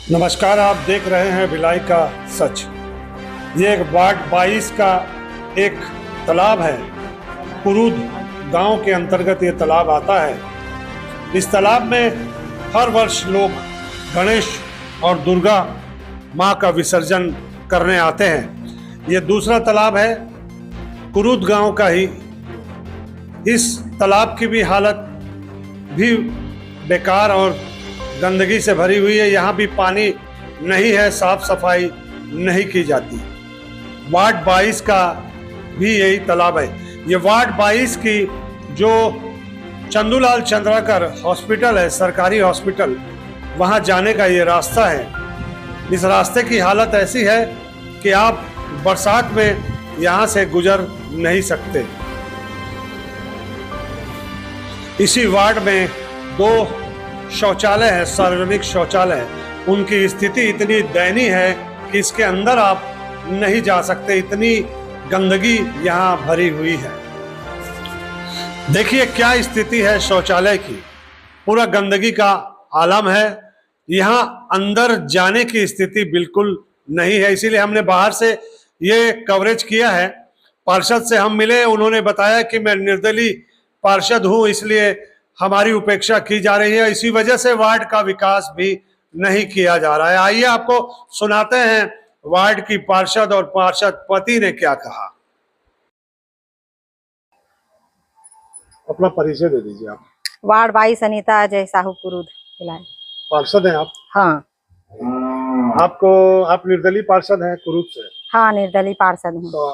नमस्कार, आप देख रहे हैं भिलाई का सच। ये एक वार्ड 22 का एक तालाब है। कुरूद गांव के अंतर्गत ये तालाब आता है। इस तालाब में हर वर्ष लोग गणेश और दुर्गा माँ का विसर्जन करने आते हैं। ये दूसरा तालाब है कुरूद गांव का ही। इस तालाब की भी हालत भी बेकार और गंदगी से भरी हुई है। यहाँ भी पानी नहीं है, साफ सफाई नहीं की जाती। वार्ड 22 का भी यही तालाब है। ये वार्ड 22 की जो चंदूलाल चंद्राकर हॉस्पिटल है, सरकारी हॉस्पिटल, वहाँ जाने का ये रास्ता है। इस रास्ते की हालत ऐसी है कि आप बरसात में यहाँ से गुजर नहीं सकते। इसी वार्ड में 2 शौचालय है, सार्वजनिक शौचालय। उनकी स्थिति इतनी दयनीय है कि इसके अंदर आप नहीं जा सकते, इतनी गंदगी यहाँ भरी हुई है। देखिए क्या स्थिति है शौचालय की, पूरा गंदगी का आलम है। यहाँ अंदर जाने की स्थिति बिल्कुल नहीं है, इसीलिए हमने बाहर से ये कवरेज किया है। पार्षद से हम मिले, उन्होंने बताया कि मैं निर्दलीय पार्षद हूँ, इसलिए हमारी उपेक्षा की जा रही है। इसी वजह से वार्ड का विकास भी नहीं किया जा रहा है। आइए आपको सुनाते हैं वार्ड की पार्षद और पार्षद पति ने क्या कहा। अपना परिचय दे दीजिए आप। वार्ड 22 अनीता अजय साहू कुरूद भिलाई। पार्षद हैं आप? हाँ। आप निर्दलीय पार्षद हैं कुरूद से? हाँ, निर्दलीय पार्षद हूँ। तो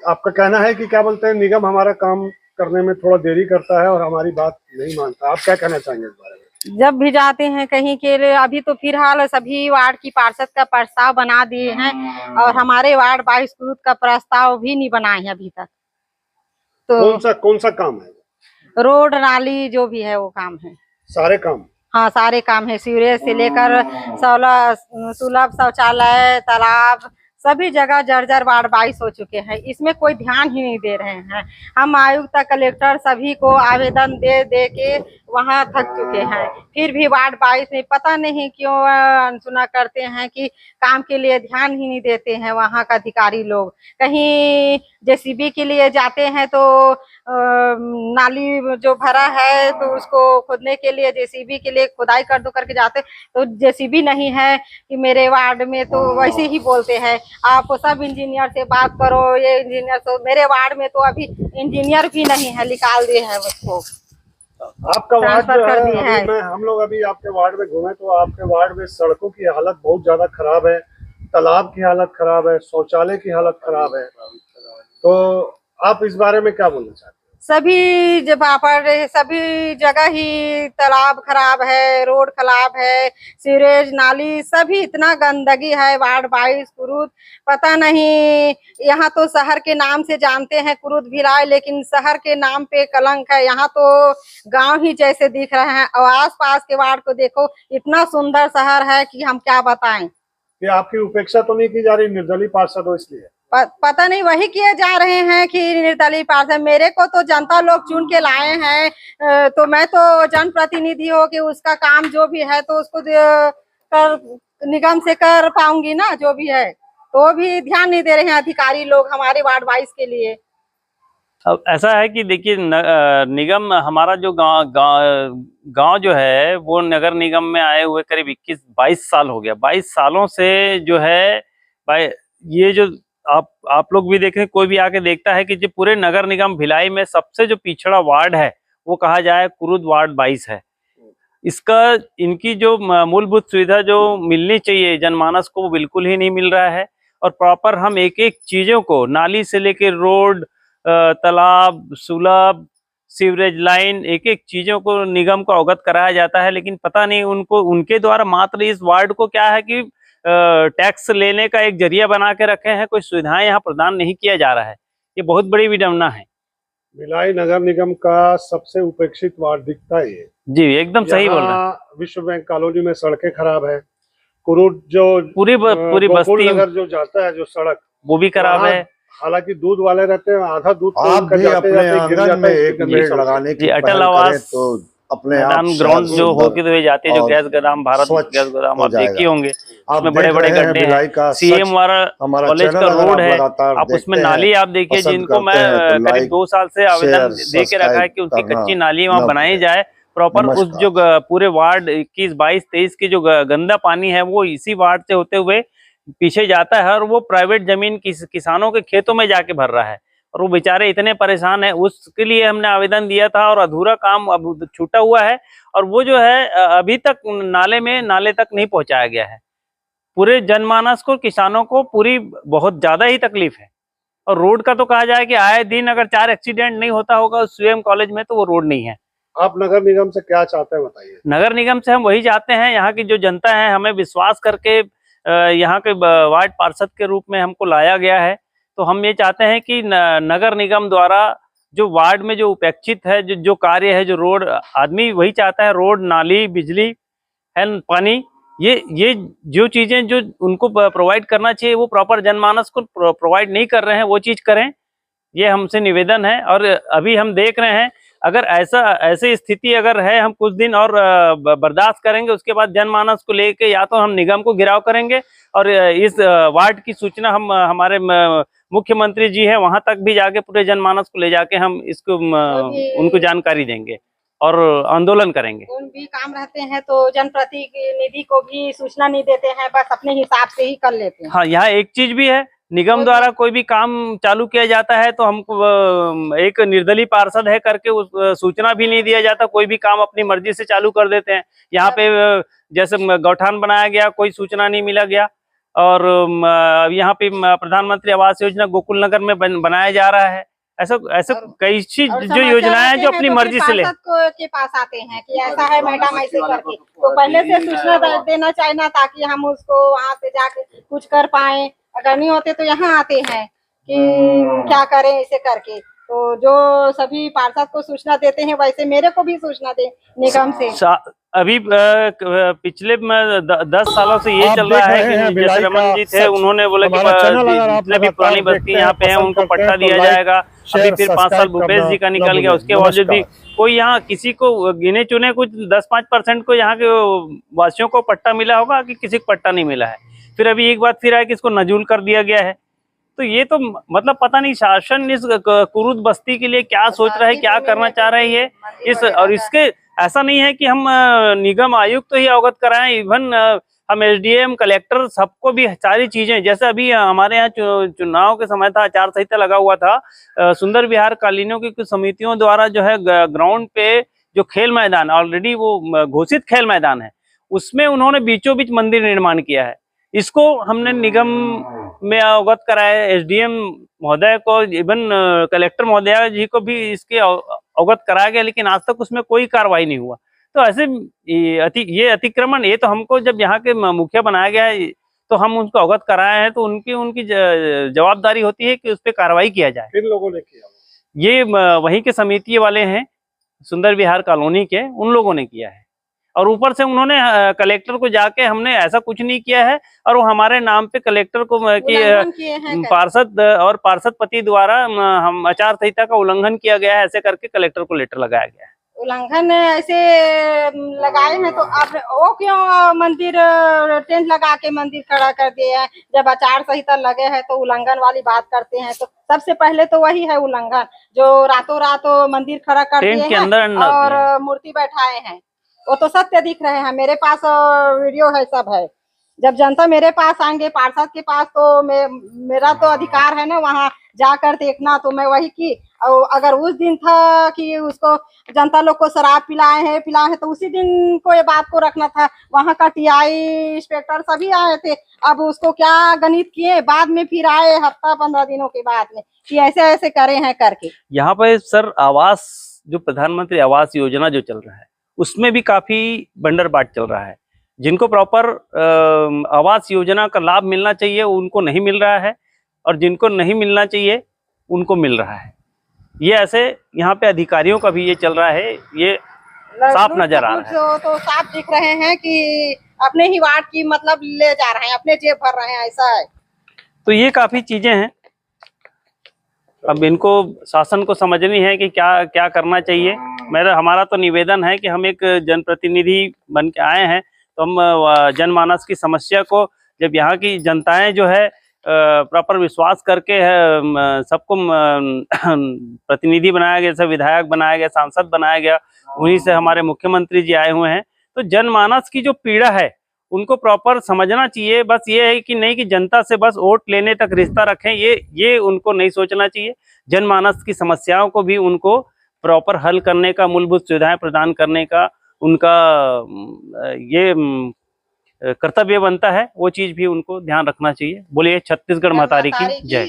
आपका कहना है कि क्या बोलते हैं, निगम हमारा काम करने में थोड़ा देरी करता है और हमारी बात नहीं मानता। आप क्या कहना चाहेंगे इस बारे में? जब भी जाते हैं कहीं के लिए, अभी तो फिलहाल सभी वार्ड की पार्षद का प्रस्ताव बना दिए हैं और हमारे वार्ड 22 कुरूद का प्रस्ताव भी नहीं बनाए हैं अभी तक। तो कौन सा काम है? रोड नाली जो भी है वो काम है। सारे काम? हाँ, सारे काम है। सीवरेज से लेकर सुलभ शौचालय, तालाब, सभी जगह जर्जर वार्ड 22 हो चुके हैं। इसमें कोई ध्यान ही नहीं दे रहे हैं। हम आयुक्त, कलेक्टर सभी को आवेदन दे दे के वहाँ थक चुके हैं, फिर भी वार्ड 22 में पता नहीं क्यों अनसुना करते हैं कि काम के लिए ध्यान ही नहीं देते हैं वहाँ का अधिकारी लोग। कहीं जेसीबी के लिए जाते हैं तो नाली जो भरा है तो उसको खोदने के लिए जेसीबी के लिए खुदाई कर दो करके जाते, तो जेसीबी नहीं है कि मेरे वार्ड में, तो वैसे ही बोलते हैं आप सब इंजीनियर से बात करो। ये इंजीनियर तो मेरे वार्ड में तो अभी इंजीनियर भी नहीं है, निकाल दिए हैं उसको। आपका वार्ड जो कर दिए हैं। हम लोग अभी आपके वार्ड में घूमे तो आपके वार्ड में सड़कों की हालत बहुत ज्यादा खराब है, तालाब की हालत खराब है, शौचालय की हालत खराब है। तो आप इस बारे में क्या बोलना चाहते हैं? सभी सभी जगह ही तालाब खराब है, रोड खराब है, सीवरेज नाली सभी, इतना गंदगी है वार्ड 22 कुरूद। पता नहीं, यहाँ तो शहर के नाम से जानते हैं कुरूद भिलाई, लेकिन शहर के नाम पे कलंक है। यहाँ तो गांव ही जैसे दिख रहे हैं और आस पास के वार्ड को देखो, इतना सुंदर शहर है कि हम क्या बताएं। ये आपकी उपेक्षा तो नहीं की जा रही, निर्दलीय पार्षद हो इसलिए? पता नहीं वही किए जा रहे हैं कि निर्दलीय पार्षद। मेरे को तो जनता लोग चुन के लाए हैं, तो मैं तो जनप्रतिनिधि हो कि उसका काम जो भी है तो उसको निगम से कर पाऊंगी ना, जो भी है। तो भी ध्यान नहीं दे रहे हैं अधिकारी लोग हमारे वार्ड 22 के लिए। अब ऐसा है कि देखिए, निगम हमारा जो गांव जो है वो नगर निगम में आए हुए करीब 21-22 साल हो गया। 22 सालों से जो है ये जो आप लोग भी देखें, कोई भी आके देखता है कि जो पूरे नगर निगम भिलाई में सबसे जो पिछड़ा वार्ड है वो कहा जाए कुरूद वार्ड 22 है। इसका इनकी जो मूलभूत सुविधा जो मिलनी चाहिए जनमानस को, वो बिल्कुल ही नहीं मिल रहा है। और प्रॉपर हम एक एक चीजों को, नाली से लेकर रोड, तालाब, सुलभ, सीवरेज लाइन, एक एक चीजों को निगम को अवगत कराया जाता है, लेकिन पता नहीं उनको, उनके द्वारा मात्र इस वार्ड को क्या है कि टैक्स लेने का एक जरिया बना के रखे हैं। कोई सुविधाएं यहाँ प्रदान नहीं किया जा रहा है। ये बहुत बड़ी विडंबना है। भिलाई नगर निगम का सबसे उपेक्षित वार्ड दिखता है ये। जी, एकदम सही बोल रहे हैं। विश्व बैंक कॉलोनी में सड़कें खराब है। कुरूद जो पूरी बस्ती नगर जो जाता है, जो सड़क, वो भी खराब है। हालांकि दूध वाले रहते हैं, आधा दूध आप भी अपने आंगन में एक पेड़ लगाने की अटल आवास तो अपने मैदान आप ग्राउंड जो सुंदर होके हुए जाते हैं, जो और गैस गोदाम, भारत स्वच्छ गैस गोदाम हो आप देखे जाएगा। होंगे, आप उसमें देख बड़े बड़े रहे हैं गड्ढे भिलाई हैं। का सीएम सच, वाला हमारा कॉलेज चैनल का अगर रोड आप है, लगातार आप उसमें देखते नाली हैं, आप देखिए, पसंद जिनको मैं करते हैं तो करीब लाइक 2 साल से आवेदन शेयर दे के रखा है सब्सक्राइब कि उसकी करना कच्ची नाली वहाँ न बनाई भूलें। जाए प्रॉपर। उस नमस्कार। जो पूरे वार्ड 21, 22, 23 की जो गंदा पानी है वो इसी वार्ड से होते हुए पीछे जाता है और वो प्राइवेट जमीन किसानों के खेतों में जाके भर रहा है, और वो बेचारे इतने परेशान है। उसके लिए हमने आवेदन दिया था और अधूरा काम अब छूटा हुआ है, और वो जो है अभी तक नाले तक नहीं पहुंचाया गया है। पूरे जनमानस को, किसानों को पूरी बहुत ज्यादा ही तकलीफ है। और रोड का तो कहा जाए कि आए दिन अगर 4 एक्सीडेंट नहीं होता होगा उस सीएम कॉलेज में, तो वो रोड नहीं है। आप नगर निगम से क्या चाहते हैं बताइए। नगर निगम से हम वही चाहते हैं, यहाँ की जो जनता है हमें विश्वास करके यहाँ के वार्ड पार्षद के रूप में हमको लाया गया है, तो हम ये चाहते हैं कि नगर निगम द्वारा जो वार्ड में जो उपेक्षित है, जो कार्य है, जो रोड, आदमी वही चाहता है, रोड, नाली, बिजली है, पानी, ये जो चीजें जो उनको प्रोवाइड करना चाहिए वो प्रॉपर जनमानस को प्रोवाइड नहीं कर रहे हैं, वो चीज करें, ये हमसे निवेदन है। और अभी हम देख रहे हैं, अगर ऐसी स्थिति अगर है, हम कुछ दिन और बर्दाश्त करेंगे, उसके बाद जनमानस को लेके या तो हम निगम को घेराव करेंगे, और इस वार्ड की सूचना हम हमारे मुख्यमंत्री जी है वहां तक भी जाके पूरे जनमानस को ले जाके हम इसको उनको जानकारी देंगे और आंदोलन करेंगे। कोई भी काम रहते हैं तो जनप्रतिनिधि को भी सूचना नहीं देते हैं, बस अपने हिसाब से ही कर लेते हैं। हाँ, यहाँ एक चीज भी है, निगम द्वारा कोई भी काम चालू किया जाता है तो हमको एक निर्दलीय पार्षद है करके उस सूचना भी नहीं दिया जाता, कोई भी काम अपनी मर्जी से चालू कर देते हैं। यहाँ पे जैसे गौठान बनाया गया, कोई सूचना नहीं मिला गया, और यहाँ पे प्रधानमंत्री आवास योजना गोकुल नगर में बनाया जा रहा है। ऐसा कई चीज जो योजनाएं हैं जो अपनी मर्जी से ले के पास आते हैं कि ऐसा है मैडम ऐसे करके, तो पहले से सूचना देना चाहिए ना, ताकि हम उसको वहाँ से जाके कुछ कर पाए। अगर नहीं होते तो यहाँ आते हैं कि क्या करें ऐसे करके। तो जो सभी पार्षद को सूचना देते हैं वैसे मेरे को भी सूचना दे निगम से। अभी पिछले 10 सालों से ये चल रहा है कि जैसे रमन जी थे, उन्होंने बोला कि जितने भी पुरानी बस्ती यहाँ पे हैं उनको पट्टा दिया जाएगा। अभी फिर 5 साल भूपेश जी का निकल गया, उसके बावजूद भी कोई यहाँ किसी को गिने चुने कुछ 10-5% को यहाँ के वासियों को पट्टा मिला होगा कि किसी को पट्टा नहीं मिला है। फिर अभी एक बात फिर है कि इसको नजूल कर दिया गया है। तो ये तो मतलब पता नहीं शासन इस कुरूद बस्ती के लिए क्या सोच रहा है, क्या करना चाह रही है इस, और इसके ऐसा नहीं है कि हम निगम आयुक्त तो ही अवगत कराएं, इवन हम एसडीएम, कलेक्टर, सबको भी सारी चीजें, जैसे अभी हमारे यहाँ चुनाव के समय था, आचार संहिता लगा हुआ था, सुंदर विहार कॉलोनियों की कुछ समितियों द्वारा जो है ग्राउंड पे जो खेल मैदान ऑलरेडी वो घोषित खेल मैदान है, उसमें उन्होंने बीचों बीच मंदिर निर्माण किया है। इसको हमने निगम में अवगत कराया, एसडीएम महोदय को, इवन कलेक्टर महोदय जी को भी इसके अवगत कराया गया, लेकिन आज तक उसमें कोई कार्रवाई नहीं हुआ। तो ऐसे ये अतिक्रमण, ये तो हमको जब यहाँ के मुखिया बनाया गया है तो हम उनको अवगत कराए हैं, तो उनकी जवाबदारी होती है कि उस पर कार्रवाई किया जाए। किन लोगों ने किया? ये वहीं के समिति वाले हैं, सुंदर विहार कॉलोनी के, उन लोगों ने किया है। और ऊपर से उन्होंने कलेक्टर को जाके, हमने ऐसा कुछ नहीं किया है, और वो हमारे नाम पे कलेक्टर को कि पार्षद और पार्षद पति द्वारा हम आचार संहिता का उल्लंघन किया गया है, ऐसे करके कलेक्टर को लेटर लगाया गया है। उल्लंघन ऐसे लगाए हैं तो आप वो क्यों मंदिर टेंट लगा के मंदिर खड़ा कर दिए हैं? जब आचार संहिता लगे हैं तो उल्लंघन वाली बात करते हैं, तो सबसे पहले तो वही है उल्लंघन, जो रातों रात मंदिर खड़ा कर दिए हैं और मूर्ति बैठाए हैं। वो तो सत्य दिख रहे हैं, मेरे पास वीडियो है, सब है। जब जनता मेरे पास आएंगे, पार्षद के पास, तो मेरा तो अधिकार है ना वहाँ जाकर देखना, तो मैं वही की। और अगर उस दिन था कि उसको जनता लोग को शराब पिलाए हैं तो उसी दिन को ये बात को रखना था। वहाँ का टीआई, इंस्पेक्टर सभी आए थे, अब उसको क्या गणित किए, बाद में फिर आए हफ्ता 15 दिनों के बाद में कि ऐसे ऐसे करे हैं करके। यहाँ पे सर आवास, जो प्रधानमंत्री आवास योजना जो चल रहा है उसमें भी काफी बंडरबाट चल रहा है। जिनको प्रॉपर आवास योजना का लाभ मिलना चाहिए उनको नहीं मिल रहा है, और जिनको नहीं मिलना चाहिए उनको मिल रहा है। ये ऐसे यहाँ पे अधिकारियों का भी ये चल रहा है, ये साफ नजर आ रहा है। तो साफ दिख रहे हैं कि अपने ही वार्ड की मतलब ले जा रहे हैं, अपने जेब भर रहे हैं, ऐसा है। तो ये काफी चीजें हैं। अब इनको शासन को समझनी है कि क्या क्या करना चाहिए। हमारा तो निवेदन है कि हम एक जनप्रतिनिधि बन के आए हैं, तो हम जनमानस की समस्या को, जब यहाँ की जनताएं जो है प्रॉपर विश्वास करके है सबको प्रतिनिधि बनाया गया, सब विधायक बनाया गया, सांसद बनाया गया, उन्हीं से हमारे मुख्यमंत्री जी आए हुए हैं। तो जनमानस की जो पीड़ा है उनको प्रॉपर समझना चाहिए। बस ये है कि नहीं कि जनता से बस वोट लेने तक रिश्ता रखें, ये उनको नहीं सोचना चाहिए। जनमानस की समस्याओं को भी उनको प्रॉपर हल करने का, मूलभूत सुविधाएं प्रदान करने का उनका ये कर्तव्य बनता है, वो चीज भी उनको ध्यान रखना चाहिए। बोलिए छत्तीसगढ़ महतारी की जय।